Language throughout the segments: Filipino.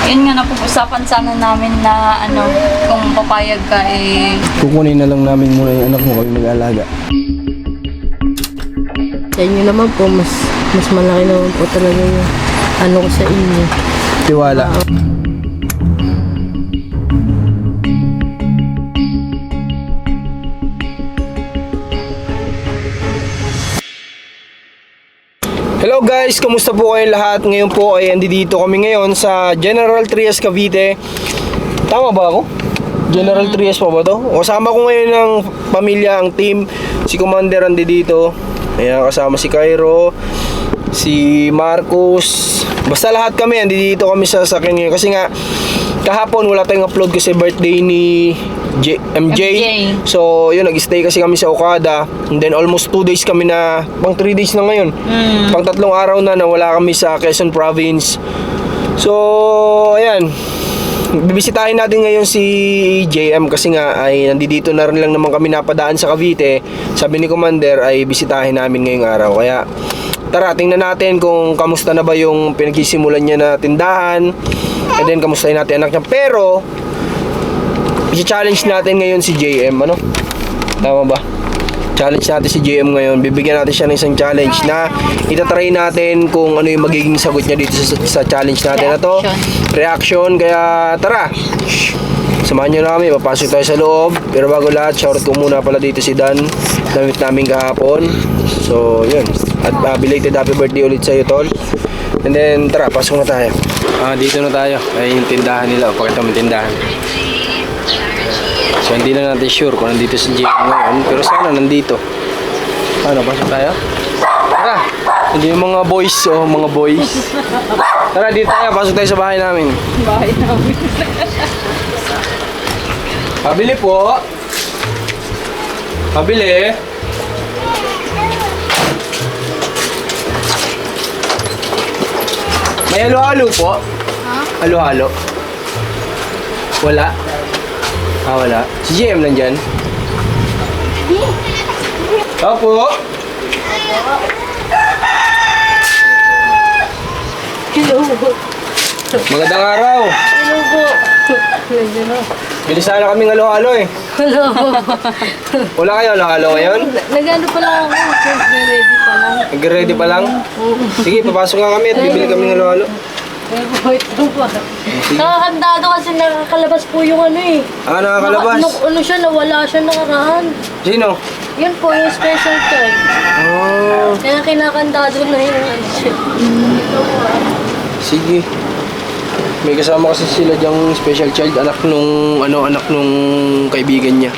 Yun nga, napag-usapan sana namin na ano, kung papayag ka Kukunin na lang namin muna yung anak mo, kami mag-alaga. Sa inyo naman po, mas malaki naman po talaga yung ano ko sa inyo. Tiwala. Hello guys, kamusta po kayo lahat? Ngayon po ay andito kami ngayon sa General Trias Cavite. Tama ba ako? General Trias pa ba to? O kasama ko ngayon ng pamilya, ang team. Si Commander andito. Ayan, kasama si Cairo, si Marcos. Basta lahat kami, andito kami sa sakin ngayon. Kasi nga, kahapon wala tayong upload kasi birthday ni MJ. So, yun, nag-stay kasi kami sa Okada. And then, almost 2 days kami na, pang 3 days na ngayon. Pang 3 araw na nawala kami sa Quezon Province. So, ayan. Bibisitahin natin ngayon si JM kasi nga ay nandito na rin lang naman kami napadaan sa Cavite. Sabi ni Commander ay bisitahin namin ngayong araw. Kaya, tara, tingnan natin kung kamusta na ba yung pinagsimulan niya na tindahan. And then, kamustahin natin anak niya. Pero, i-challenge natin ngayon si JM, ano? Tama ba? Challenge natin si JM ngayon. Bibigyan natin siya ng isang challenge na itatry natin kung ano yung magiging sagot niya dito sa challenge natin na to. Reaction. Kaya tara, samahan nyo na kami. Papasok tayo sa loob. Pero bago lahat, shoutout ko muna pala dito si Dan. Namit namin kahapon. So, yun. At belated happy birthday ulit sa'yo, tol. And then, tara, pasok na tayo. Dito na tayo. Ay, yung tindahan nila. Pakita mo yung tindahan. So hindi na natin sure kung nandito si JM ngayon, pero sana nandito. Ano, pasok tayo? Tara! Hindi yung mga boys, mga boys. Tara, dito tayo, pasok tayo sa bahay namin. bahay namin. Pabili po. Pabili. May halo-halo po. Halo-halo. Wala. Wala. Si JM nandyan? Opo. Hello. Magandang araw. Hello po. Bili sana kaming halo-halo eh. Hello. Wala kayo halo-halo ngayon? Nag-ano pa lang ako. Ready pa lang. Nag-ready pa lang? Sige, papasok nga kami at bibili kaming halo-halo. Wait po. Nakakandado kasi nakakalabas po yung ano eh. Nakakalabas? Ano siya, nawala siya nakaraan. Sino? Yun po, yung special child. Kaya kinakandado na yung ano siya. Sige. May kasama kasi sila diyang special child, anak nung kaibigan niya.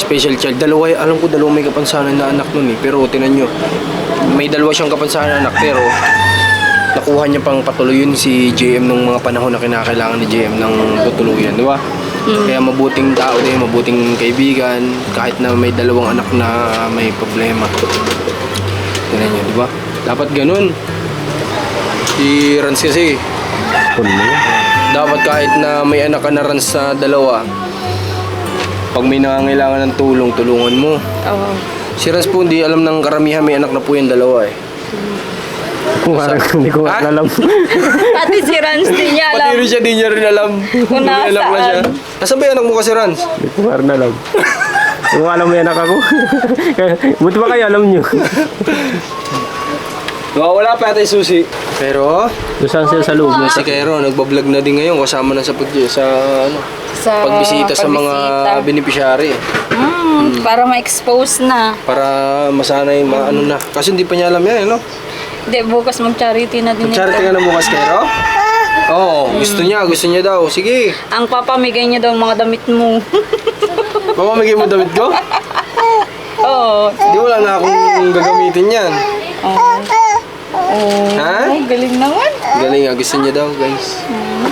Special child. Dalawa, alam ko dalawa may kapansanan na anak nun eh. Pero tinan nyo, may dalawa siyang kapansanan na anak pero nakuha niya pang patuluyin si JM nung mga panahon na kinakailangan ni JM ng tutuluyan, di ba? Kaya mabuting tao din, mabuting kaibigan, kahit na may dalawang anak na may problema. Tingnan niyo, di ba? Dapat ganun. Si Rans kasi, dapat kahit na may anak ka na Rans na dalawa, pag may nangangailangan ng tulong, tulungan mo. Si Rans po, hindi alam ng karamihan, may anak na po yung dalawa eh. Hindi ko alam. Pati si Rans din niya alam. Pati rin siya, di niya rin alam. Kung May anak na siya. Nasaan ba yung anak mo kasi, Rans? Hindi ko alam. Kung alam mo yan ako. Buti ba kayo alam nyo? Wala pa yata yung susi. Pero, Saan sila sa loob? si Cairo, nagbablog na din ngayon. Kasama na sa Sa pagbisita sa mga beneficiary. Para ma-expose na. Para masanay, maano na. Kasi hindi pa niya alam yan, no? Hindi, bukas mag-charity na din Charity ito. ka na bukas, Cairo? Oo, gusto niya daw. Sige. Ang papamigay niya daw ang mga damit mo. Mamamigay mo damit ko? Oo. Hindi, wala na akong gagamitin yan. Ha? Ay, galing naman. Galing nga, gusto niya daw, guys.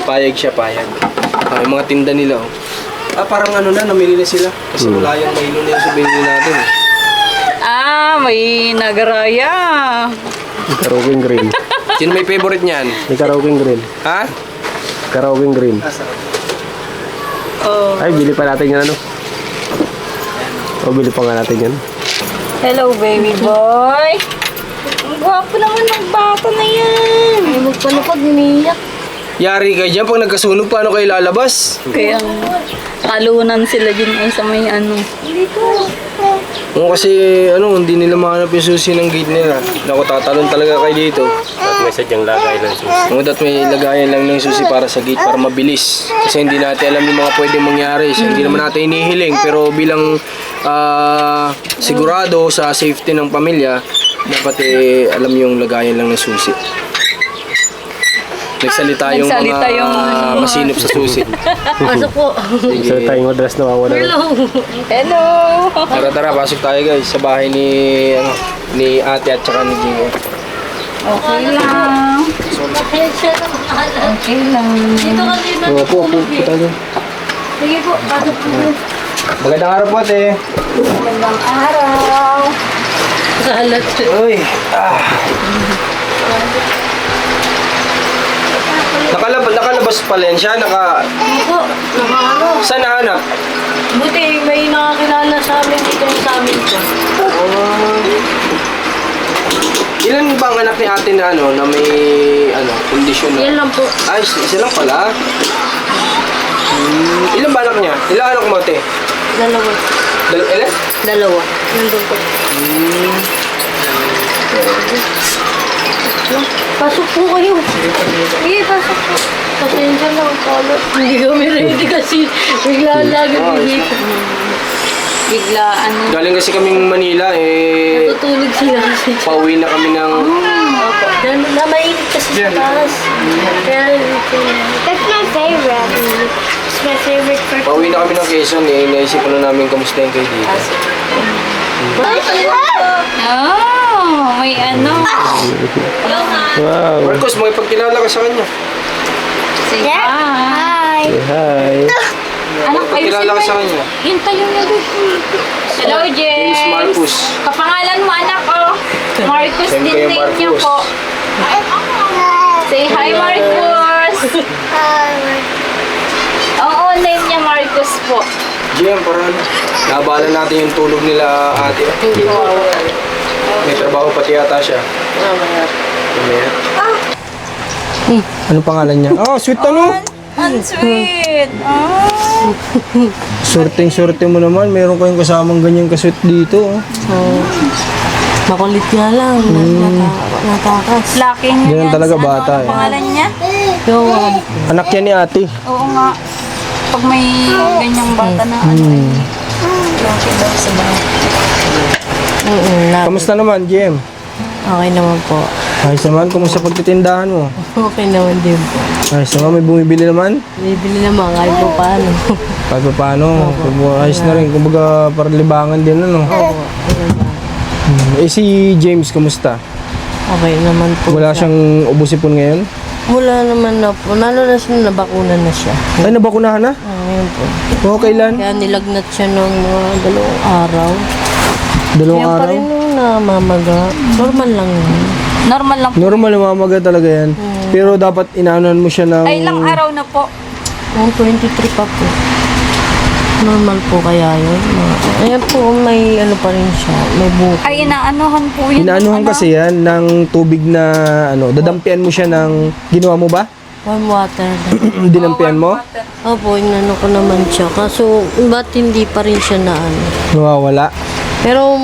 Payag siya, payag. Yung mga tinda nila, oh. Parang ano na, namili na sila. Kasi wala yung Milo na yung sa binili natin, eh. May nagaraya. Karaoke green. Sino may favorite niyan? May karaoke green. Ha? Karaoke green. Ay, bili pa natin yan ano. Bili pa nga natin yan. Hello, baby boy. Ang gwapo naman ng bata na yan. Ay, magpalapag, umiiyak. Yari kayo dyan, pag nagkasunog, paano kayo lalabas? Kaya kalunan sila din ay sa may ano. Oo, kasi hindi nila mahanap yung susi ng gate nila. Naku, tatalon talaga kayo dito. At may sadyang lagay ng susi. Oo, at may lagayan lang ng susi para sa gate, para mabilis. Kasi hindi natin alam yung mga pwedeng mangyari. So, hindi naman natin inihiling, pero bilang sigurado sa safety ng pamilya, dapat alam yung lagayan lang ng susi. Nagsalita yung masinop sa susi. Pasok po. Isa tayong madalas nawawala. Hello! Tara, pasok tayo guys sa bahay ni ate at saka ni Gio. Okay lang. Pasensya na mahala. Okay lang. Dito kasi na. Po tayo. Sige po, pasok po. Magandang araw po ate. Magandang araw. Kalat. Uy. Nakalabas pala yan siya. Ako, nakano. Saan nahanap? Buti, may nakakilala sa amin dito sa amin ko. Ilan ba ang anak ni ate na na may kondisyon na? Yan lang po. Ay, isa lang pala. Ilan ba anak niya? Ilan anak mo ate? Dalawa. Ilan? Dalawa. Nandun po. Pasok po kayo. Sige, pasok po. Pasensya lang, kalat. Hindi kami ready kasi bigla lagi dito. Bigla ano. Galing kasi kaming Manila Natutulog sila kasi. pauwi na kami ng Opo. Na mainit kasi sa taas. Kaya dito. That's my favorite. It's my favorite for pauwi na kami ng Quezon naisip na namin kamustahin kayo dito. Oh, may ano. Wow! Marcos, makipagkilala ka sa kanya. Say hi. Hi. Hi! Anak kayo Magpakilala ka sa kanya. Yun tayo na dito. Hello, James James. Marcos. Kapangalan mo, anak ko. Marcos Same din kayo, name niyo Marcos. po. Say hi, Marcos. Oo, name niya Marcos po. GM, para naabala natin yung tulog nila ate. Hindi po ako. May trabaho pati yata siya. Mamaya. Ano pangalan niya? Oh, sweet Ang sweet. Oh. Sorting-sorte mo naman. Meron kayong kasamang ganyan kasweet dito. Makulit nga lang. Natakas. Lucky niya Ganyan yan. talaga Ano bata, ang pangalan niya? Yowan. Anak yan ni ate. Oo nga. Pag may ganyang bata na ano eh. Lucky daw sa bata. Kamusta naman, GM? Okay naman po. Ayos naman, kumusta pagtitindahan mo? Okay naman din po. Ayos naman, may bumibili naman? Bibili naman kahit po paano. Kahit pa paano, ayos na rin. Kumbaga, parang libangan din, ano? Si James, kumusta? Okay naman po. Wala siyang ubusipon ngayon? Wala naman na po. Lalo na siya, nabakuna na siya. Ay, nabakunahan na? Ngayon po. Oo, kailan? Kaya nilagnat siya ng mga 2 araw. 2 Kaya pa araw? rin nung namamaga. Normal lang yun. Normal lang po. Normal, namamaga talaga yan. Pero dapat inaanan mo siya ng... Ay, ilang araw na po. Noong 23 pa po. Normal po kaya yun. Ayan po, may ano pa rin siya. May buko. Ay, inaanuhan po yun. Inaanuhan Ano? kasi yan ng tubig na dadampian mo siya ng... Ginawa mo ba? Warm water. Dinampian mo? Opo, inano ko naman siya. Kaso, ba't hindi pa rin siya na ano? Nawawala. Pero,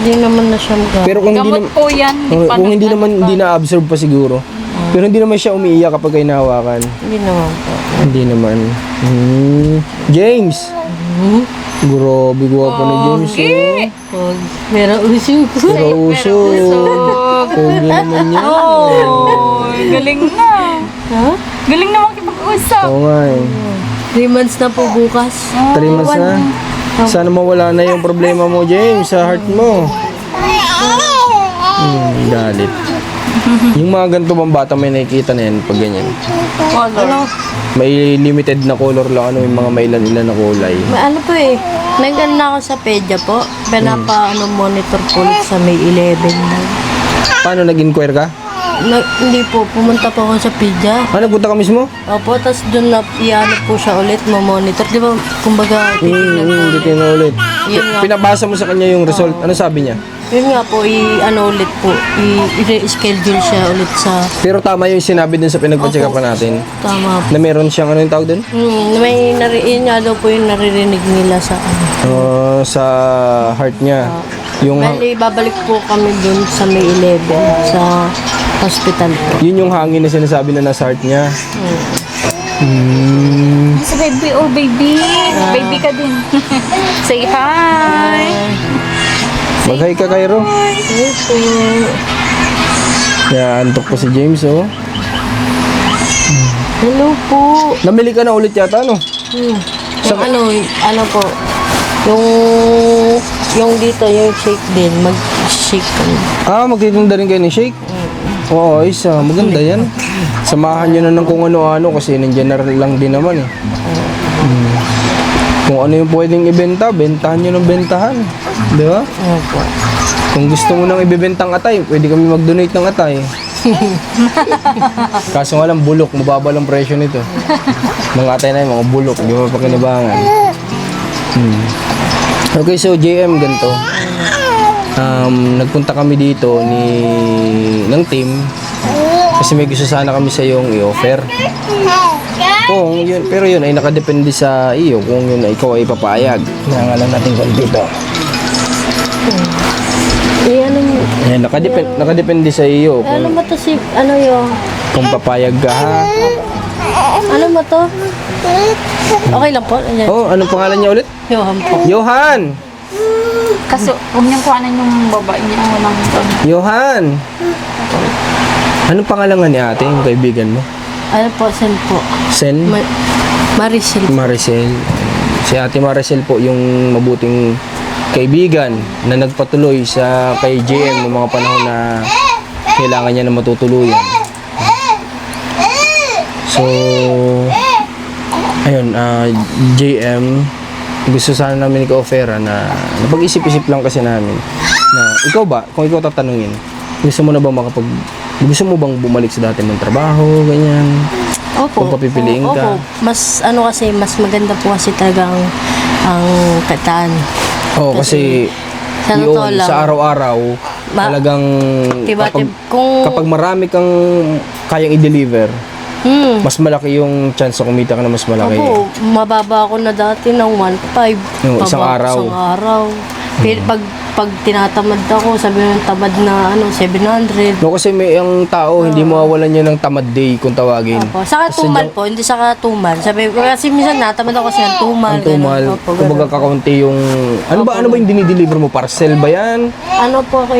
di naman na siya Pero kung hindi Gamot naman... po yan. kung hindi naman, hindi na-absorb pa siguro. Pero hindi naman siya umiiyak kapag kayo nahawakan. Hindi naman po. Hindi naman. James! Grabe, gwapo na James. Pag meron usog. Rauso. Pogi naman yan. Oh, galing na. Ha? Galing na makipag-usap. Oo nga eh. 3 months na po bukas. 3 months na. Sana mawala na yung problema mo, James, sa heart mo. Galit. Yung mga ganito bang bata may nakikita na yan pag ganyan. Color. May limited na color lang, yung mga mailan-ilan na kulay. May ano po eh. Nag-ano na ako sa pedya po. Monitor po ulit sa May 11 na. Paano nag-inquire ka? Hindi po. Pumunta po ako sa pedya. Nagpunta ka mismo? Opo, tapos doon na iano po siya ulit, monitor. Di ba, kumbaga, Hindi kayo na ulit. Yun nga. Pinabasa mo sa kanya yung result. Ano sabi niya? Yun nga po, ulit po. I-schedule siya ulit sa Pero tama yung sinabi dun sa pinagpa-check up natin. tama po. Na meron siyang ano yung tawag dun? Yun nga daw po yung naririnig nila sa Sa heart niya. Yung, Bali, babalik po kami dun sa May 11 sa hospital po. yun yung hangin na sinasabi na nasa heart niya. Sa baby, oh baby. Baby ka din. Say hi. Mag-hi ka, Cairo. Ayun po. Yan, antok po si James, oh. Hello po. Namili ka na ulit yata, no? Yung po, yung dito, yung shake din, mag-shake kami. Magtitinda rin kayo ng shake? Oo, isa. Maganda yan. Samahan nyo na ng kung ano-ano kasi in general lang din naman eh. Kung ano yung pwedeng ibenta, bentahan nyo ng bentahan. Di ba? Opo. Kung gusto mo nang ibibentang atay, pwede kami mag-donate ng atay. Kaso nga lang, bulok. Mababa lang presyo nito. Mga atay na yun, mga bulok. Di ba pakinabangan? Okay, so JM, ganito. Nagpunta kami dito ng team kasi may gusto sana kami sa iyong i-offer. Pero yun ay nakadepende sa iyo kung yun ay ikaw ay papayag. Nangalan natin kung dito. Nakadepende sa iyo Ano kung, ba to yun? kung papayag ka ha. Ano ba to? Okay lang po. Ayan. Anong pangalan niya ulit? Johan po. Johan! Kaso, huwag niyang kuhanan yung babae niya. Walang Johan! Anong pangalan nga ni ate, yung kaibigan mo? Ano po, Sen po. Sen? Maricel. Maricel. Si Ate Maricel po yung mabuting kaibigan na nagpatuloy sa kay JM ng mga panahon na kailangan niya na matutuluyan. So, ayun, JM, gusto sana namin i-offer na napag-isip-isip lang kasi namin na ikaw ba, kung ikaw tatanungin, gusto mo bang bumalik sa dati mong trabaho, ganyan? Opo. Kung papipiliin ka. Opo. Mas maganda po kasi talagang ang kataan. Kasi sa totoo yun, lang, sa araw-araw, talagang kapag marami kang kayang i-deliver, mas malaki yung chance na kumita ka na mas malaki. Opo, mababa ako na dati ng 1.5. Yung isang araw. Isang araw. Pero pag tinatamad ako, sabi ng tamad na 700. No, kasi may ang tao, hindi mawawalan niya ng tamad day kung tawagin. Opo. Sa katumal po, hindi sa katumal. Sabi ko, kasi minsan natamad ako kasi ng tumal. Ang tumal, ganun. Opo, kumbaga ganun. kakaunti yung... Ano ba yung dinideliver mo? Parcel ba yan? Ano po ako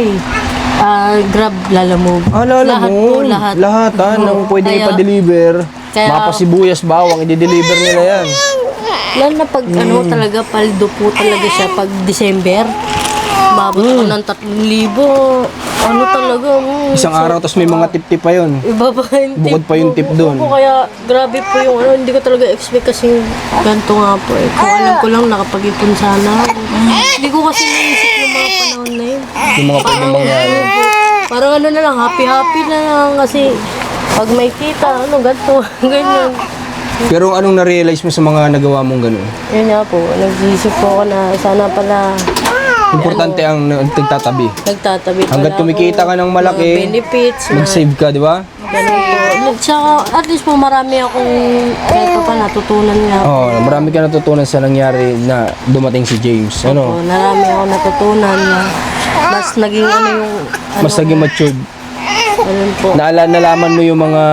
Grab, Lalamove. Lahat po, lahat. Lahat ng pwede Kaya- ipa-deliver. kaya- Mapasibuyas, bawang, i-deliver nila yan. Lalo na pag talaga, paldo po talaga siya pag December. Mabot ko ng 3,000. Talaga. Isang araw, tapos may mga tip-tip pa yun. Iba pa yung tip. Bukod pa yung tip doon. Opo, kaya grabe po yung hindi ko talaga expect kasi ganito nga po eh. Kung alam ko lang nakapag-ipon sana ako. Hindi ko kasi naisip yung mga panahon na yun. Yung mga pwedeng mangyari. Parang na lang, happy na lang kasi pag may kita, ganito, ganyan. Pero anong na-realize mo sa mga nagawa mong gano'n? Yun nga po, nag-iisip po ako na sana pala Importante ang nagtatabi. nagtatabi pala Hanggat kumikita ka ng malaki, mga benefits, mag-save ka, di ba? ganun po. Tsaka, at least po marami akong kahit pa natutunan nga. Marami ka natutunan sa nangyari na dumating si James. Po, marami akong natutunan na mas naging Mas naging matured. ganun po. Nalaman mo yung mga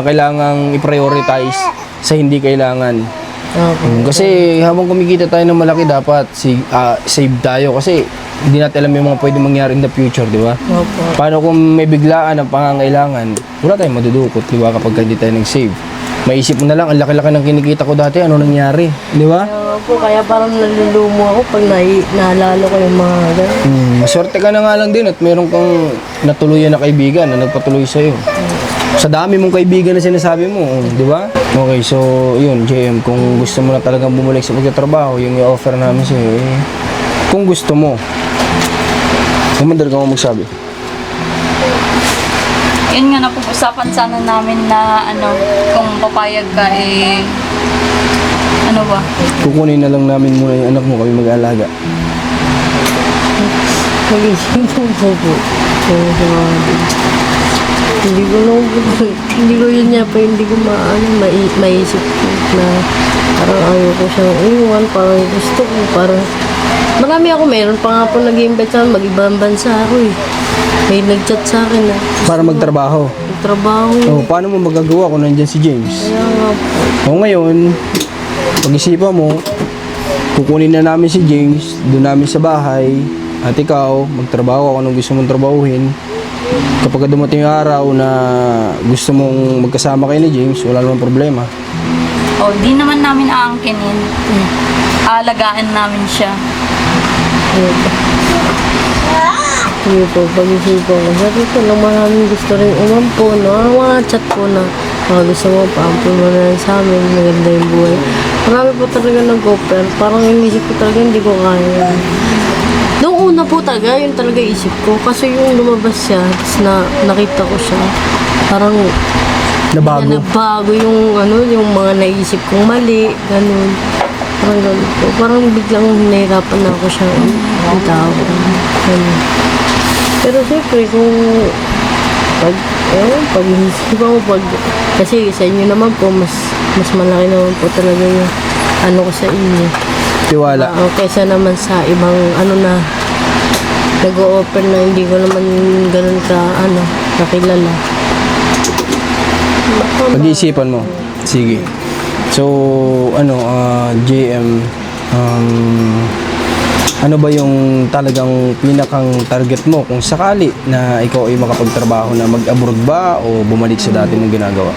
kailangang i-prioritize sa hindi kailangan. Kasi habang kumikita tayo ng malaki, dapat save tayo kasi hindi natin alam yung mga pwede mangyari in the future, di ba? Opo. Paano kung may biglaan ang pangangailangan, wala tayong madudukot, di ba, kapag hindi tayo nag-save. Maisip mo na lang, ang laki-laki ng kinikita ko dati, ano nangyari, di ba? Kaya parang nalulumo ako pag naalala ko yung mga ganun. Maswerte ka na nga lang din at meron kang natuluyan na kaibigan na nagpatuloy sa'yo. Sa dami mong kaibigan na sinasabi mo, di ba? Okay, so yun, JM, kung gusto mo na talagang bumalik sa pagtatrabaho, yung i-offer namin sa'yo, kung gusto mo, kumandar ka mo magsabi. Yun nga, napag-usapan sana namin na kung papayag ka Kukunin na lang namin muna yung anak mo, kami mag-aalaga. Pag-isip ko po. Hindi ko yun niya pa, hindi ko maisip ko na parang ayaw ko siyang iwan, parang gusto ko, parang marami ako, meron pa nga po nag-invite sa akin, mag-ibang bansa ako eh. May nag-chat sa akin na Para magtrabaho. magtrabaho. Oh, paano mo magagawa kung nandyan si James? Kaya nga po. O ngayon, pag-isipan mo, kukunin na namin si James, doon namin sa bahay, at ikaw, magtrabaho kung anong gusto mong trabahuhin. Kapag dumating yung araw na gusto mong magkasama kayo ni James, wala namang problema. O, di naman namin aangkinin. Aalagaan namin siya. Sige po, pag-isipan ko. Sabi ko lang maraming gusto rin umampo, no? Ang mga chat ko na gusto mo, paampun mo na lang sa amin, maganda yung buhay. Marami po talaga nag-offer. Parang inisip ko talaga hindi ko kaya. Noong una po talaga, yun talaga isip ko. Kasi yung lumabas siya, tapos nakita ko siya, parang Nabago. nabago yung mga naisip kong mali, ganun. Parang ganun po. Parang biglang hinahirapan na ako siya ang tao. Ganun. Pero siyempre, kung pag-iisipan ko, kasi sa inyo naman po, mas malaki naman po talaga yung ano ko sa inyo. Tiwala. Kaysa naman sa ibang na nag-o-offer na hindi ko naman ganun nakilala. Pag-iisipan mo. Sige. So, JM, ano ba yung talagang pinakang target mo kung sakali na ikaw ay makapagtrabaho na mag-abroad ba o bumalik sa dati mong ginagawa?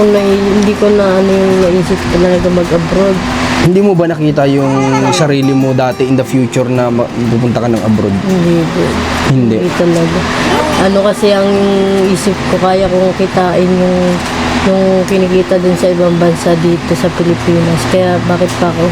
Hindi ko na yung naisip talaga mag-abroad. Hindi mo ba nakita yung sarili mo dati in the future na pupunta ka ng abroad? Hindi po. Hindi. Hindi talaga. Kasi ang isip ko, kaya kong kitain yung kinikita dun sa ibang bansa dito sa Pilipinas. Kaya bakit pa ako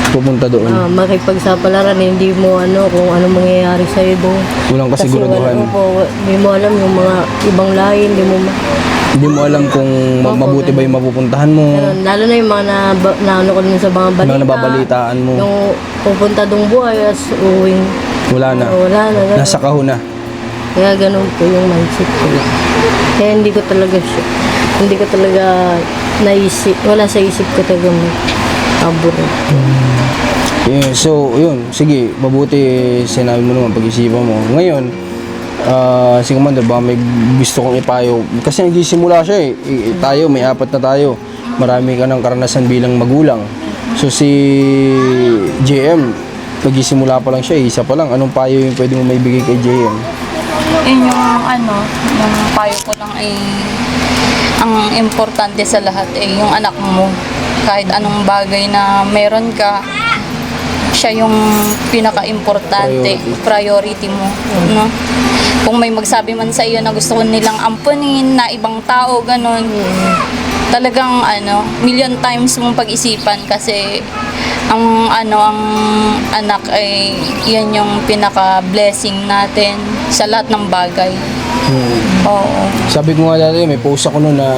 Pupunta doon. makipagsapalaran, hindi mo kung ano mangyayari sa'yo doon. Walang Kasi kasiguraduhan. hindi mo alam yung mga ibang lahi, Hindi mo alam kung mabuti ba yung mapupuntahan mo. ganun. Lalo na yung mga naano ko dun sa mga balita. Mga nababalitaan mo. Yung pupunta dong buhay, as uwing Wala na. wala na. Ganun. Nasa kahon na. Kaya ganun po yung mindset ko. Kaya hindi ko talaga naisip, wala sa isip ko talaga mag-abroad. Yeah, so, yun. Sige, mabuti sinabi mo naman, pag-isipan mo. Ngayon, si Commander, baka may gusto kong ipayo. Kasi nagsisimula siya tayo, may 4 na tayo. Marami ka ng karanasan bilang magulang. So, si JM, nagsisimula pa lang siya, isa pa lang. Anong payo yung pwede mo maibigay kay JM? Yun yung payo ko lang ay ang importante sa lahat ay yung anak mo. Kahit anong bagay na meron ka, siya yung pinaka-importante, priority mo, no? Kung may magsabi man sa iyo na gusto ko nilang ampunin na ibang tao, ganun, talagang million times mong pag-isipan kasi ang anak ay yan yung pinaka-blessing natin sa lahat ng bagay. Oo. Sabi ko nga dati, may post ako noon na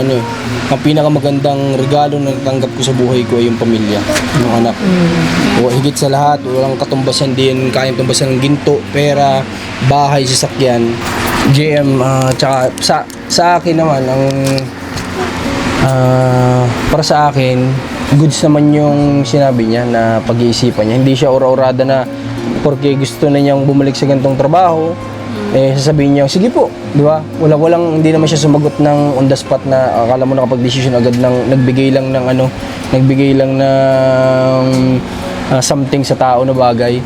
ang pinakamagandang regalo na natanggap ko sa buhay ko ay yung pamilya, yung anak. O higit sa lahat, walang katumbasan din, kayang tumbasan ng ginto, pera, bahay, sasakyan. JM, tsaka sa akin naman, para sa akin, goods naman yung sinabi niya na pag-iisipan niya. Hindi siya ura-urada na porque gusto na niyang bumalik sa ganitong trabaho, sasabihin niya, sige po, di ba? Hindi naman siya sumagot ng on the spot na akala mo nakapag-decision agad ng nagbigay lang ng something sa tao na bagay.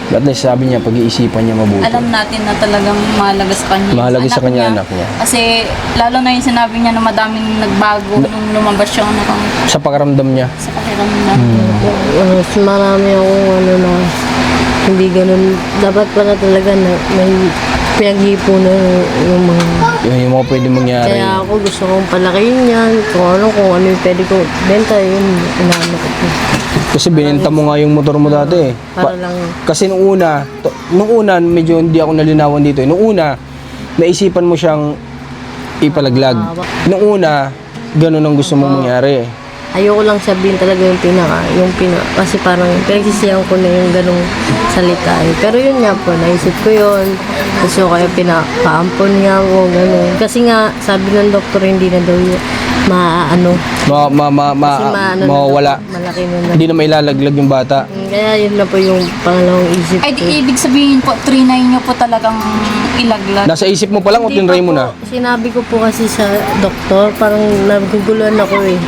At least sabi niya, pag-iisipan niya mabuti. Alam natin na talagang mahalaga sa kanya. Mahalaga sa kanya, anak niya. Kasi lalo na yung sinabi niya na madaming nagbago nung lumabas yung Sa pakiramdam niya. sa pakiramdam. Marami akong na hindi ganun. Dapat pala talaga na may pinag-iipunan yung mga... Yung mga pwede mangyari. Kaya ako gusto kong palakihin yan. Kung ano yung pwede ko benta, yun inaano ko po. Kasi binenta mo nga yung motor mo dati. Para lang... Kasi nung una, medyo hindi ako nalinawan dito. Nung una, naisipan mo siyang ipalaglag. Nung una, ganun ang gusto mong mangyari. ayoko lang sabihin talaga yung kasi parang pinagsisihan ko na yung ganong salita eh. Pero yun nga po, naisip ko yun. Kasi kaya pinapaampon nga ako, gano'n. Kasi nga, sabi ng doktor, hindi na daw yun kasi mawawala. malaki na. Hindi na mailalaglag yung bata. Kaya yun na po yung pangalawang isip Ay, ko. di, ibig sabihin po, 3-9 nyo po talagang ilaglag. Nasa isip mo pa lang o Hindi tinry pa mo po. na? Sinabi ko po kasi sa doktor, parang naguguluhan ako eh.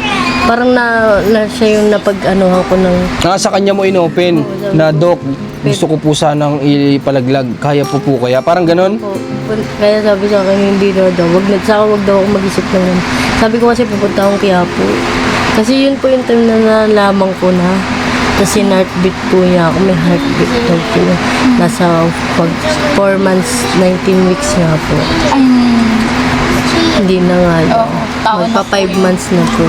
Parang na siya yung napag-anuhan ko ng... Sa kanya mo inopen na, Dok, gusto ko po sanang ipalaglag. Kaya po kaya. Parang ganun? Kaya sabi sa akin, hindi daw. Wag daw ako mag-isip ng ganun. Sabi ko kasi pupunta akong Quiapo. Kasi yun po yung time na nalaman ko na. Kasi heartbeat po niya ako. May heartbeat daw po niya. Nasa 4 months, 19 weeks nga po. Ay, Hindi na nga. Oo, taon na Magpa po 5 months na po.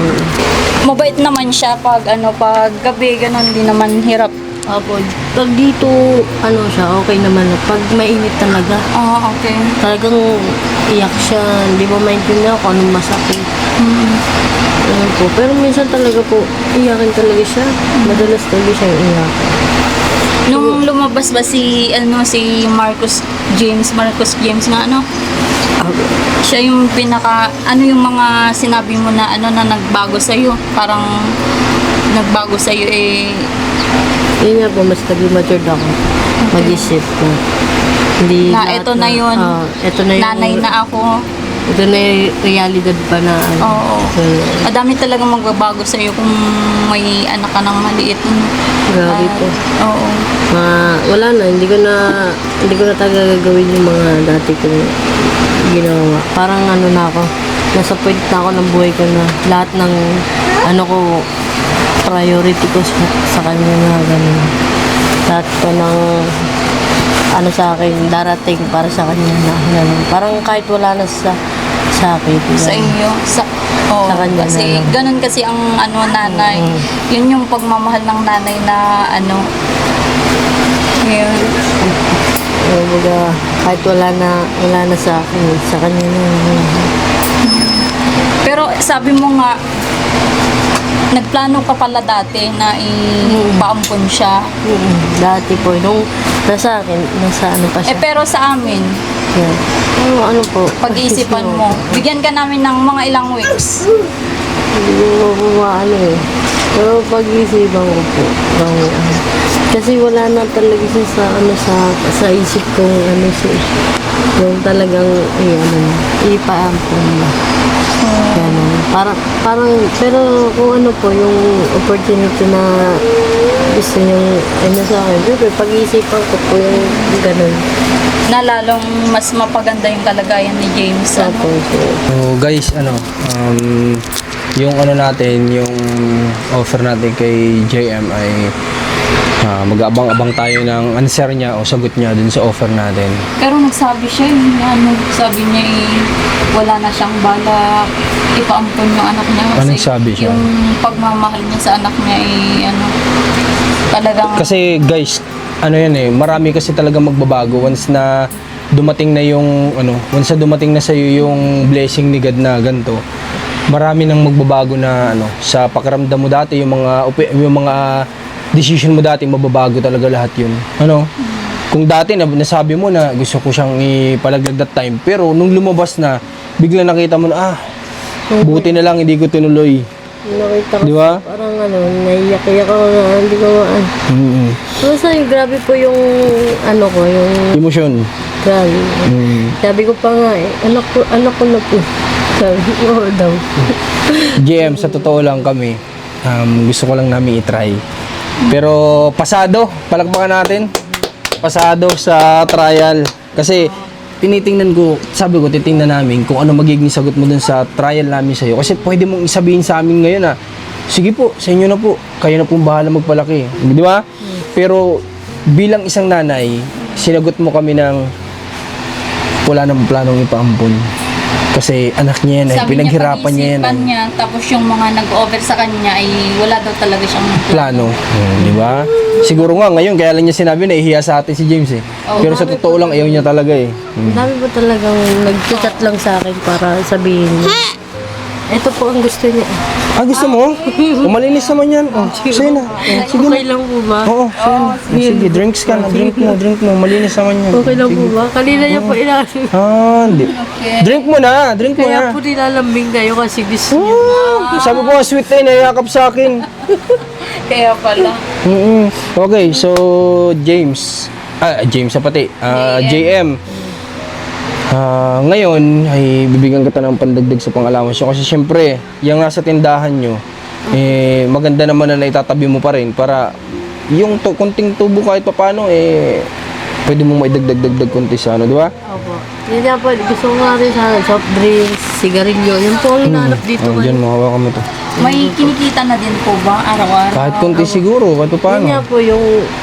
mabait naman siya pag pag gabi, ganun, hindi naman hirap. Apo, pag dito, siya, okay naman. Pag mainit talaga, Ah, okay. talagang iyak siya. Hindi mo maintindihan kung anong masakit. Ayun po. Pero minsan talaga po, iyakin talaga siya. Madalas talaga siya iyak. Nung lumabas ba si Marcus James nga siya yung pinaka yung mga sinabi mo na na nagbago sa iyo, parang nagbago sa iyo Yun nga po, mas naging matured ako. Mag-isip ko. Hindi na lahat ito na yun. Ito na yung... Nanay na ako. Ito na yung realidad pa na Oo. So, Madami talagang magbabago sa iyo kung may anak ka ng maliit. grabe po. Oo. Wala na, hindi ko na talaga gagawin yung mga dati kong ginawa. Parang na ako, nasa point na ako ng buhay ko na lahat ng ko, priority ko sa kanya na gano'n. Lahat ko ng sa akin, darating para sa kanya na gano'n. Parang kahit wala na sa akin. Sa inyo. Sa kanya kasi na. ganun kasi ang nanay. Yun yung pagmamahal ng nanay na yun. Kahit wala na sa akin, sa kanya na. Pero sabi mo nga, nagplano ka pala dati na ipaampon siya. Dati po, nung nasa akin, nasa pa siya. Pero sa amin, Yeah. Po? pag-iisipan mo, bigyan ka namin ng mga ilang weeks. Hindi ko eh. Pero pag-iisipan ko po. Kasi wala na talaga siya sa isip kong siya. Yung talagang, ipaampon na. Ganun. Parang, pero kung po, yung opportunity na gusto niyong, sa akin, pero pag-iisipan ko po yung ganun. Na lalong mas mapaganda yung kalagayan ni James. So guys, yung natin, yung offer natin kay JM ay mag-aabang-abang tayo ng answer niya o sagot niya dun sa offer natin. Pero nagsabi siya, sabi niya wala na siyang balak ipaampon yung anak niya. Kasi Anong sabi siya? Yung pagmamahal niya sa anak niya talagang... Kasi guys, marami kasi talaga magbabago once na dumating na once na dumating na sa iyo yung blessing ni God na ganito. Marami nang magbabago na sa pakiramdam mo dati, yung mga decision mo dati, mababago talaga lahat yun. Kung dati nasabi mo na gusto ko siyang ipalaglag that time, pero nung lumabas na, bigla nakita mo na buti na lang hindi ko tinuloy. Nakita ko, Di ba? parang naiyak-iyak ako na, hindi ko Basta grabe po yung, yung Emotion. grabe. Sabi ko pa nga anak ko na po. Sabi ko, daw. GM, sa totoo lang kami, gusto ko lang namin i-try. Pero pasado, palakpakan natin. Pasado sa trial. Kasi tinitingnan ko, sabi ko, titingnan namin kung ano magiging sagot mo dun sa trial namin sa'yo. Kasi pwede mong isabihin sa amin ngayon sige po, sa inyo na po. Kayo na pong bahala magpalaki. Di ba? Pero bilang isang nanay, sinagot mo kami ng wala nang planong ipaampon. Kasi anak niya yan pinaghirapan niya yan. Sabi niya, tapos yung mga nag-over sa kanya ay wala daw talaga siyang Plano. Di ba? Siguro nga ngayon, kaya lang niya sinabi na ihiya sa atin si James Pero sa totoo lang, ayaw niya talaga Ang dami po talagang nag-chat lang sa akin para sabihin niya. Ito po ang gusto niya. Ah, gusto mo? Malinis naman yan. Oh, sige na. Sige na. Okay lang po ba? Oo, sige na. Sige, drinks ka na. Drink mo. Malinis naman yan. Okay lang po ba? Kanina niya po inaasip. Ah, hindi. Drink mo na. Drink mo Kaya na. po nilalambing kayo kasi gusto niya. Sabi ko nga, sweet na nayakap sa akin. Kaya pala. Okay, so James. James pati. JM. Ngayon ay bibigyan kita ng pandagdag sa pang-allowance nyo kasi syempre, yung nasa tindahan nyo, maganda naman na itatabi mo pa rin para yung kunting tubo kahit papano pwede mo maidagdag konti sa ano, di ba? Opo. Yun nga po, gusto ko nga rin sa soft drinks, sigarilyo. Yun po ang hinahanap dito. Diyan, mahawakan mo to. May kinikita na din po ba araw-araw? Kahit konti siguro, kahit Yun paano. nga po, yung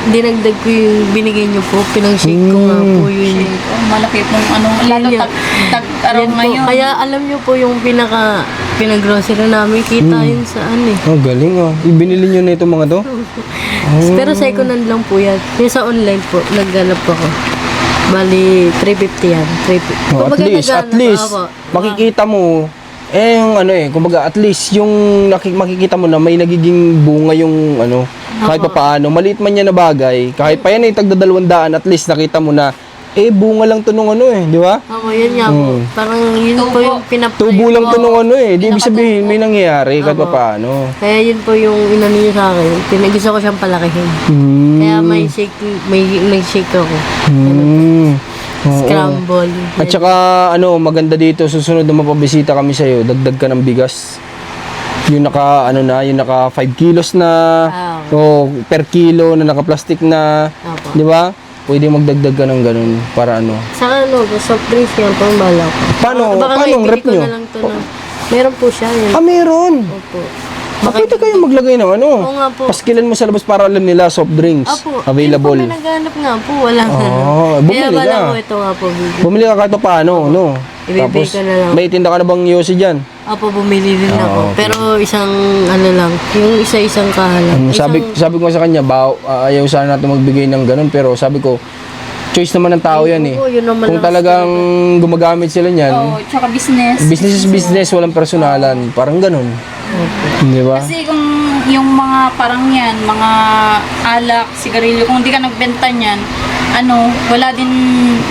dinagdag ko yung binigay niyo po, pinang-shake ko nga po yun. Oh, malaki pong ano, lalo Yan. tag-araw Yan po. ngayon. Kaya alam niyo po yung pinag-grocery namin, kita yun sa ano eh. Oh, galing ah. Ibinili nyo na itong mga to? Pero second hand lang po yan. Yung sa online po, nagganap ako. Bali, 350 yan. 350. Oh, Kumbaga, at naghanap, least, opo. makikita mo, yung ano kumbaga at least yung makikita mo na may nagiging bunga yung ano, kahit pa paano, maliit man yan na bagay, kahit pa yan ay tagda 200, at least nakita mo na, bunga lang to nung ano di ba? Opo, yun nga po. Parang yun po yung Tubo lang to nung ano di ibig sabihin may nangyayari kahit pa paano. Kaya yun po yung inano niyo sa akin. Gusto ko siyang palakihin. Kaya may shake ako. Oo. Scramble. At saka maganda dito, susunod na mapabisita kami sa iyo, dagdag ka ng bigas. Yung naka 5 kilos na o per kilo na naka-plastic na, Opo. di ba? Pwede magdagdag ka ng ganun para ano. Saka soft drinks yan po ang bala ko. Paano ang rep nyo? Meron po siya yun. Meron. Opo. Pwede kayo maglagay ng ano. Oo nga po. Paskilan mo sa labas para alam nila soft drinks Opo. available. Yun po, may naghanap nga po. Wala nga. Bumili Kaya bala ka. ko ito nga po. Bumili ka kahit pa paano, no? Ibibigay ko na lang. May tinda ka na bang yosi dyan? Opo, bumili din ako. okay. Pero isang lang. Yung isa-isang kahalang. Sabi ko sa kanya, ayaw sana natin magbigay ng ganun, pero sabi ko, choice naman ng tao yan eh. Oo, yun naman Kung lang talagang gumagamit sila niyan, Oh, tsaka business. business is business, walang personalan. Parang ganun. Di ba? Kasi kung yung mga parang yan, mga alak, sigarilyo, kung di ka nagbenta niyan, wala din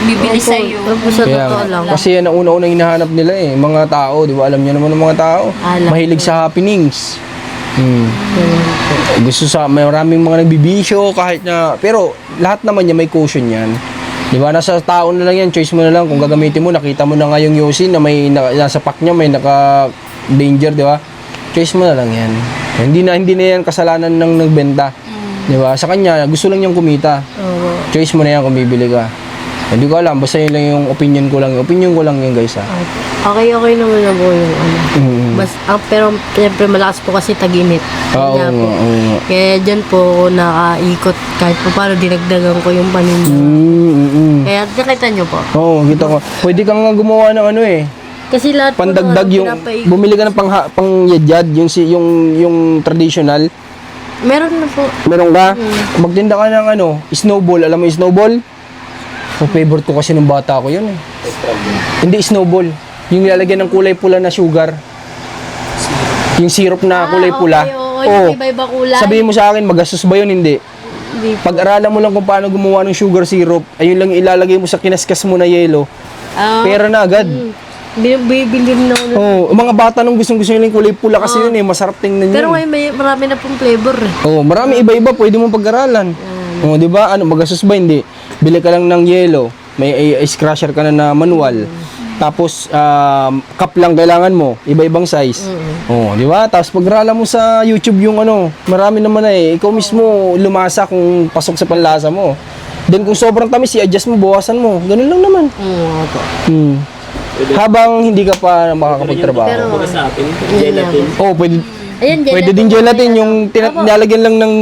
bibili sa iyo. Opo, sa totoo lang. Kasi yan ang una-unang hinahanap nila mga tao, di ba? Alam niyo naman ng mga tao. Alak. Mahilig sa happenings. Maraming mga nagbibisyo kahit na, pero lahat naman niya may caution yan. Di ba? Nasa tao na lang yan, choice mo na lang kung gagamitin mo. Nakita mo na nga yung yosin na may nasa pack niya, may naka-danger, di ba? Choice mo na lang yan. Hindi na yan kasalanan ng nagbenta. Di ba? Sa kanya, gusto lang niyang kumita. Choice mo na yan kung bibili ka. Hindi ko alam, basta yun lang yung opinion ko lang. Opinion ko lang yun, guys, ha. Okay naman na po yung pero siyempre malakas po kasi tag-init. Oo Kaya po. nga. Kaya dyan po ako nakaikot kahit po paano dinagdagan ko yung paninda. Kaya nakita nyo po. Oo, kita ko. Pwede kang nga gumawa ng Kasi lahat po pandagdag yung pinapaikot. bumili ka ng pang yadyad yung traditional. Meron na po. Meron ka? Magtinda ka ng snowball. Alam mo yung snowball? Favorite ko kasi nung bata ko yun eh. Hindi snowball. Yung nilalagyan ng kulay pula na sugar. Yung syrup na kulay pula. Yung iba-iba kulay. Sabihin mo sa akin, magastos ba yun? Hindi. Hindi po. Pag-aralan mo lang kung paano gumawa ng sugar syrup, ayun lang ilalagay mo sa kinaskas mo na yelo. Pera na agad. Bibili na ako. Mga bata nung gustong-gusto nila yung kulay pula kasi yun masarap tingnan yun. Pero ngayon marami na pong flavor eh. Marami iba-iba, pwede mong pag-aralan. Di ba? Magastos ba? Hindi. Bili ka lang ng yelo, may ice crusher ka na manual. Tapos cup lang kailangan mo, iba-ibang size. Di ba? Tapos pag-aralan mo sa YouTube yung marami naman ikaw mismo lumasa kung pasok sa panlasa mo. Then kung sobrang tamis, i-adjust mo, bawasan mo. Ganun lang naman. Habang hindi ka pa makakapagtrabaho. Pero gelatin. Pwede. Ayan, Pwede din gelatin yung nilalagyan lang ng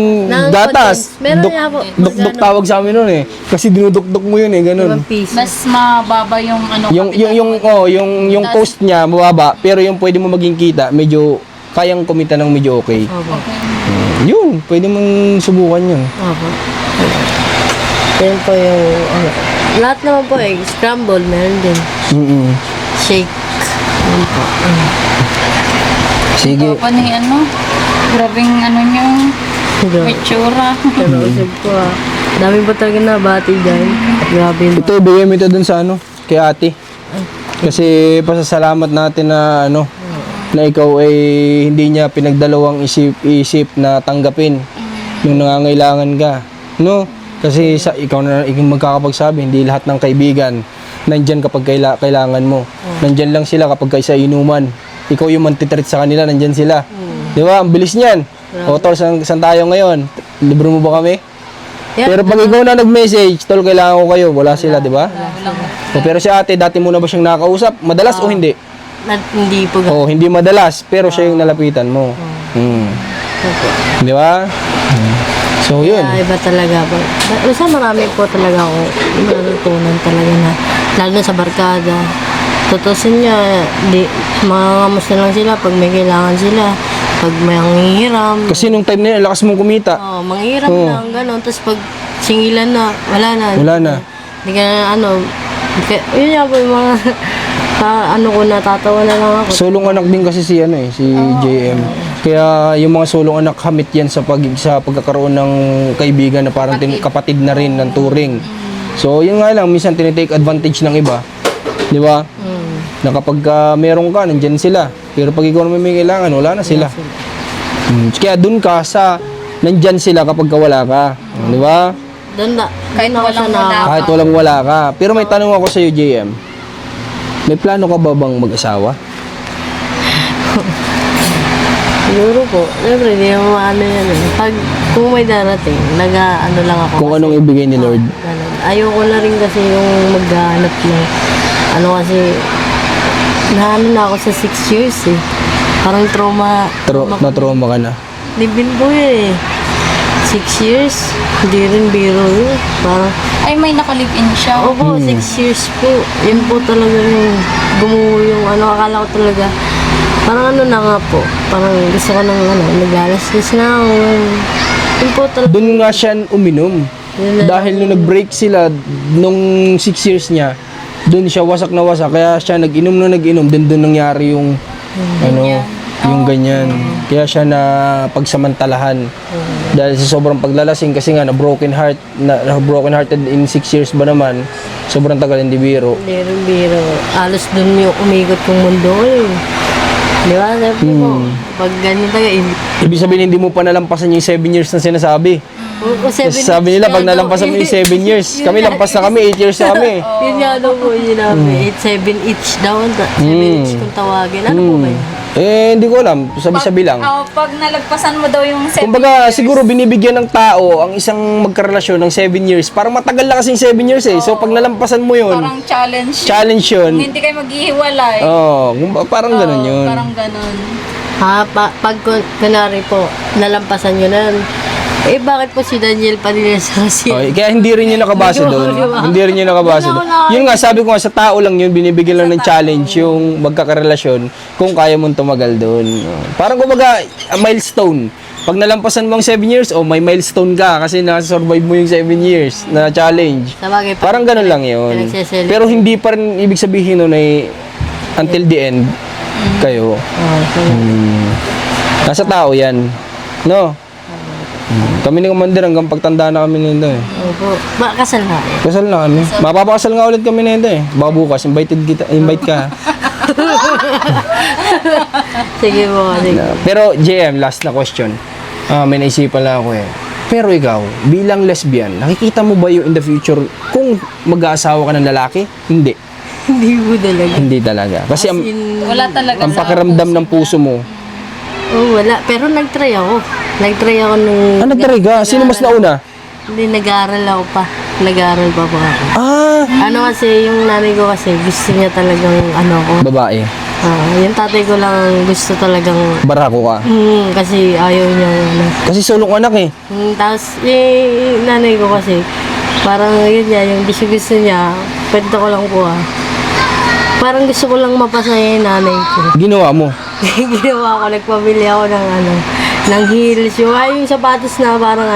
gatas. condensed. Meron nga po. Duk-duk tawag sa amin nun kasi dinuduk-duk mo yun ganun. 1 piece. Mas mababa yung Yung cost niya mababa, pero yung pwede mo maging kita, medyo kayang kumita ng medyo okay. Yun, pwede mong subukan yun. Opo. Yan po yung lahat naman po scramble meron din. Shake. Yan po. Sige. Papa ni ano, grabing ano niyo, mitsura. Pero usap ko dami pa talaga nabati dyan. Grabe yun. Ito, ibigay mo ito dun sa ano, kay ate. Kasi pasasalamat natin na ano, na ikaw ay hindi niya pinagdalawang isip na tanggapin nung nangangailangan ka. No? Kasi ikaw na magkakapagsabi, hindi lahat ng kaibigan nandyan kapag kailangan mo. Nandyan lang sila kapag kayo sa inuman. Ikaw yung mantitreat sa kanila, nandyan sila. Di ba? Ang bilis niyan. O, tol, saan tayo ngayon? Libre mo ba kami? Yeah. Pero pag ikaw na nag-message, tol, kailangan ko kayo. Wala sila, di ba? O, pero si ate, dati mo na ba siyang nakakausap? Madalas o hindi? Hindi po O, hindi madalas, pero siya yung nalapitan mo. Di ba? So, yun. Kaya iba talaga po. Basta marami po talaga ako natutunan talaga na, lalo na sa barkada. Tutusin niya, mangangamos na lang sila pag may kailangan sila. Pag may hiram. Kasi nung time na yun, lakas mong kumita. Manghiram lang, gano'n. Tapos pag singilan na, wala na. Wala na. Hindi ka na, yun nga po yung mga, ko natatawa na lang ako. Sulong anak din kasi si JM. Kaya yung mga sulong anak hamit yan sa pagkakaroon ng kaibigan na parang kapatid na rin ng turing. So yun nga lang, minsan tinitake advantage ng iba. Di ba? Na kapag meron ka, nandyan sila. Pero pag ikaw naman may kailangan, wala na sila. Kaya dun ka sa nandyan sila kapag wala ka. Di ba? Doon na. Kahit doon ako walang sa wala. Kahit walang wala ka. Pero may tanong ako sa iyo, JM. May plano ka ba bang mag-asawa? Siguro po. Siyempre, hindi naman maano yan eh. Kung may darating, nag-ano lang ako. Kung anong ibigay ni Lord. Ganun. Ayoko na rin kasi yung maghanap ng kasi naano na ako sa 6 years eh. Parang trauma. Na-trauma ka na. Libin ko eh. 6 years. Hindi rin biro yun. Parang, Ay, may nakalip-in siya. opo, 6 years po. Yun po talaga yung gumuho yung akala ko talaga. Parang na nga po. Parang gusto ko ng naglalaslas na ako. Yun po talaga. Doon nga siya uminom. Yun na. Dahil nung nag-break sila nung 6 years niya, doon siya wasak na wasak. Kaya siya nag-inom, doon nangyari yung yung ganyan. Kaya siya na pagsamantalahan. Dahil sa sobrang paglalasing kasi nga na broken hearted in 6 years ba naman. Sobrang tagal hindi biro. Hindi rin biro. Alos dun yung umikot kong mundo ko eh. Di ba? Sabi ko, pag ganyan tayo, Ibig sabihin hindi mo pa nalampasan yung 7 years na sinasabi. Kasi sabi nila pag nalampasan mo yung 7 years, kami lampas na kami, 8 years na kami. Yun nga daw po yun namin. 8-7 each daw. 7 each kung tawagin. Ano po ba yun? Hindi ko alam, sabi-sabi lang. Pag nalagpasan mo daw yung 7 Kumbaga, siguro binibigyan ng tao ang isang magkarelasyon ng 7 years. Parang matagal na kasing 7 years eh. So, pag nalampasan mo yun, parang challenge. challenge yun. Hindi kayo maghihiwalay. Parang ganun yun. Parang ganun. Pag kunwari po, nalampasan nyo na yun, bakit po si Daniel Padilla sa kasi? Okay, kaya hindi rin yun nakabase doon. Hindi rin yun nakabase doon. Yun nga, sabi ko nga, sa tao lang yun, binibigyan lang ng challenge yung magkakarelasyon kung kaya mong tumagal doon. Parang kumbaga, milestone. Pag nalampasan mo ang 7 years, may milestone ka kasi nasa-survive mo yung 7 years na challenge. Sabagay, Parang ganun lang yun. pinagseselect. Pero hindi pa rin ibig sabihin nun ay until the end kayo. Nasa tao yan. No? Kami ni Commander hanggang pagtanda na kami nito eh. Opo. Kasal na. Kasal na kami. Mapapakasal nga ulit kami nito eh. Baka bukas, invite ka. Sige po. Sige. Pero JM, last na question. May naisipan lang ako eh. Pero ikaw, bilang lesbian, nakikita mo ba yung in the future kung mag-aasawa ka ng lalaki? Hindi. Hindi po talaga. Hindi talaga. Kasi Wala talaga ang sa pakiramdam ng puso mo. Wala. Pero nag-try ako. Nag-try ako nung... Nagtry ka? Sino mas nauna? Hindi, nag-aaral ako pa. Nag-aaral pa po ako. Ah! Kasi yung nanay ko kasi gusto niya talagang ko. Babae. Yung tatay ko lang gusto talagang... Barako ka. kasi ayaw niya. Kasi sulong anak eh. Tapos yung nanay ko kasi parang yun niya, yung gusto niya, kwento ko lang po Parang gusto ko lang mapasaya yung nanay ko. Ginawa mo. Ginawa ko, nagpabili ako ng heels. Yung sapatos na parang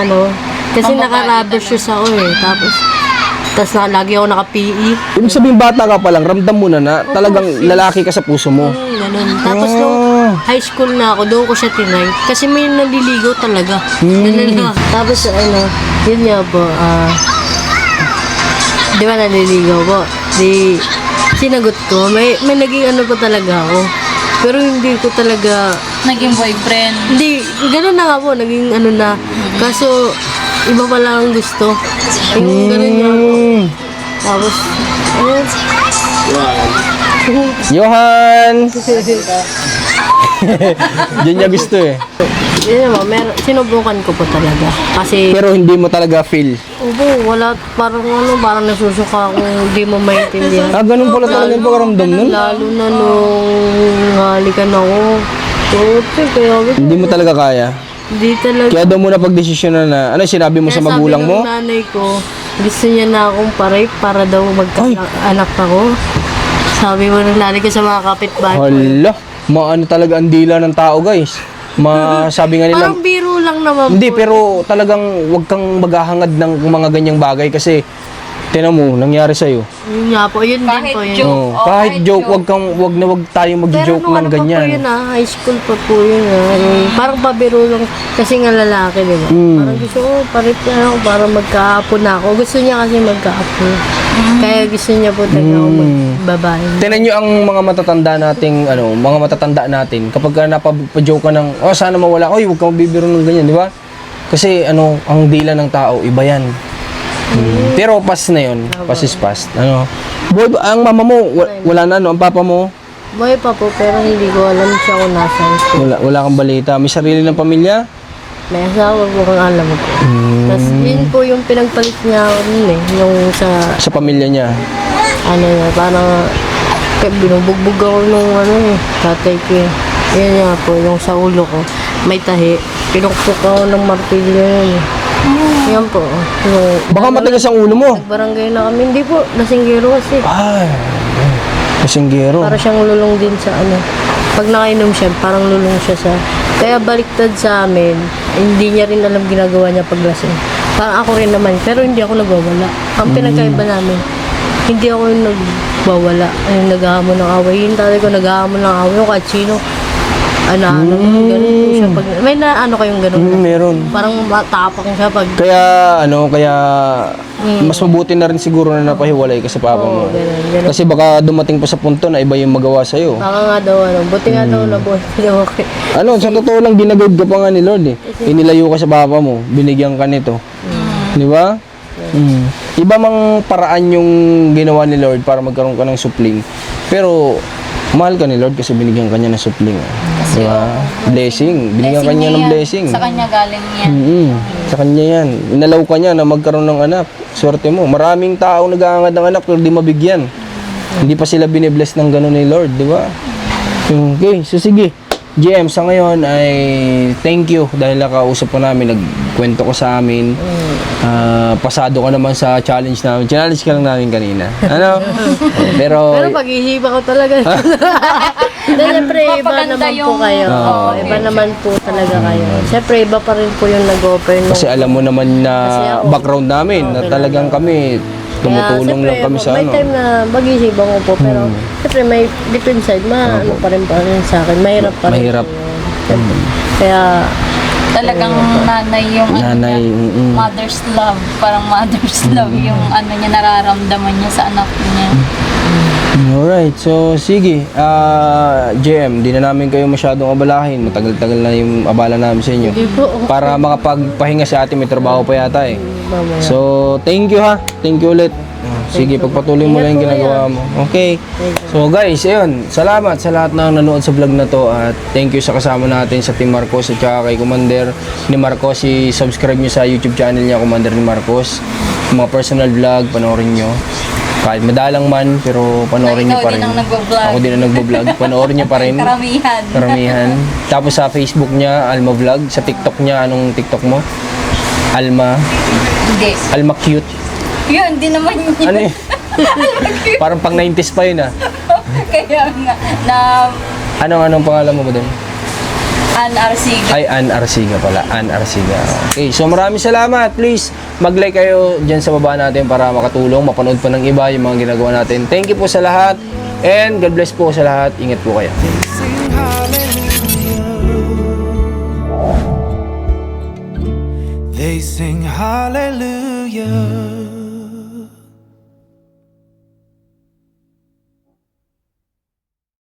kasi naka-rubber shoes ako eh. Tapos lagi ako naka-PE. Ibig sabihin bata ka pa lang, ramdam mo na talagang lalaki ka sa puso mo. Ganun. Tapos nung high school na ako, doon ko siya tinay. Kasi may naliligaw talaga. Tapos yun nga po, di ba naliligaw po? Di, sinagot ko, may naging ano po talaga ako. Pero hindi ko talaga, Naging boyfriend. hindi, gano'n na nga po, naging ano na. Kaso, iba pala ang gusto. Yung gano'n nga po. Tapos, ayun. Johan! Diyan niya gusto eh. Yun naman, sinubukan ko po talaga. Kasi, Pero hindi mo talaga feel. wala, parang nasusuka kung hindi mo maintindihan. Ganun pala talaga yung pakaramdam nun. Lalo na nung halikan ako. Kaya Hindi mo talaga kaya. hindi talaga. Kaya daw mo na pagdesisyon na, ano sinabi mo sa magulang mo? Sabi ng nanay ko, gusto niya na akong pa-rape para daw magkaanak ako. Sabi mo ng nanay ko sa mga kapitbahay ko. Hala, maano talaga ang dila ng tao guys. Sabi nga nila, Parang biro lang naman hindi po. pero talagang wag kang maghahangad ng mga ganyang bagay kasi tinan mo, nangyari sa'yo. Yun nga po, yun Kahit din po yun. joke. Oh, Oh, kahit kahit joke, joke. wag tayong mag-joke nung ng ano pa po ganyan. yun high school pa po yun Yung parang pabiro lang kasi nga lalaki, di ba? Parang gusto ko, parit na ako para magkaapo na ako. Gusto niya kasi magkaapo. Kaya gusto niya po talaga ako magbabae. Tinan nyo ang mga matatanda natin, kapag ka napajoke ka ng, sana mawala, oy, huwag kang mabibiro ng ganyan, di ba? Kasi ang dila ng tao, iba yan. Pero past na yun, past is past. Boy, ang mama mo, wala na, ang papa mo, Boy pa po, pero hindi ko alam siya kung nasaan. wala kang balita. May sarili ng pamilya? May asawa po kung alam mo po. Tapos yun po yung pinagpalit niya ako nun yung Sa pamilya niya. parang binubugbog ako nung tatay ko Yun nga po, yung sa ulo ko, may tahi. Pinukpok ako ng martilyo yun Yan po. Baka matigas ang ulo mo. Nagbarangay na kami. Hindi po, lasinggero kasi. Ay, kasinggero. Para siyang lulong din sa Pag nakainom siya, parang lulong siya sa... Kaya baliktad sa amin, hindi niya rin alam ginagawa niya pag lasing. Parang ako rin naman, pero hindi ako nagwawala. Ang pinagkaiba namin, hindi ako yung nagbawala. Naghahamon ng away. Yung tatay ko naghahamon ng away, yung kahit sino. Ganun po siya. May kayong ganun. Meron. Parang matapang siya pag... Kaya mas mabuti na rin siguro na napahiwalay ka sa papa mo. ganun. Kasi baka dumating pa sa punto na iba yung magawa sa'yo. Baka nga daw, buti nga daw nabuhay daw ako. Sa totoo lang, ginagod ka pa nga ni Lord eh. Inilayo ka sa papa mo, binigyan ka nito. Di ba? Iba mang paraan yung ginawa ni Lord para magkaroon ka ng supling. Pero, mahal ka ni Lord kasi binigyan ka niya ng supling. Di ba? Blessing. Binigyan ka niya ng blessing. Sa kanya galing yan. Sa kanya yan. Inalaw ka niya na magkaroon ng anak. Swerte mo. Maraming tao nag-aangad ng anak pero di mabigyan. Hindi pa sila binibless ng gano'n ni Lord, di ba? Okay, so sige. GM, sa ngayon ay thank you dahil nakausap ko namin, nagkwento ko sa amin. Pasado ka naman sa challenge namin. Challenge ka lang namin kanina. Pero pag-iisipan ko talaga. Siyempre, iba Mapaganda naman po yung- kayo. Oo, Iba naman po talaga kayo. Siyempre, iba pa rin po yung nag-offer. kasi alam mo naman na Kasi ako, background namin na talagang kami tumutulong lang kami sa may time na mag-iisipan ko po, pero siyempre may deep inside, pa rin sa akin. Mahirap pa rin. Mahirap. po yun. Siyempre. Kaya, Talagang nanay yung Nanay, niya, mother's love. Parang mother's love yung niya nararamdaman niya sa anak niya. Alright, so sige, JM, di na namin kayo masyadong abalahin. Matagal-tagal na yung abala namin sa inyo. hindi po. Para makapagpahinga sa atin, may trabaho pa yata eh. Mamaya. So, thank you ha. Thank you ulit. Sige, pagpatuloy mo lang yung ginagawa mo. Okay. So guys, ayun. Salamat sa lahat na nanood sa vlog na to. At thank you sa kasama natin sa Team Marcos at saka kay Commander ni Marcos. I-subscribe nyo sa YouTube channel niya, Commander ni Marcos. Mga personal vlog, panoorin nyo. Kahit madalang man, pero panoorin nyo Ikaw pa rin. din ang nagbablog. Ako din ang nagbablog. Panoorin nyo pa rin. Karamihan. Karamihan. Tapos sa Facebook niya, Alma Vlog. Sa TikTok niya, anong TikTok mo? Alma. Hindi. Alma Cute. Yun, hindi naman yun. Ano eh? Parang pang 90s pa yun ah. Kaya nga, na Anong pangalan mo ba doon? Ann Arsiga. Ay, Ann Arsiga pala. Ann Arsiga. Okay, so maraming salamat. Please, mag-like kayo dyan sa baba natin para makatulong, mapanood pa ng iba yung mga ginagawa natin. Thank you po sa lahat. And God bless po sa lahat. Ingat po kayo. Sing hallelujah. They sing hallelujah.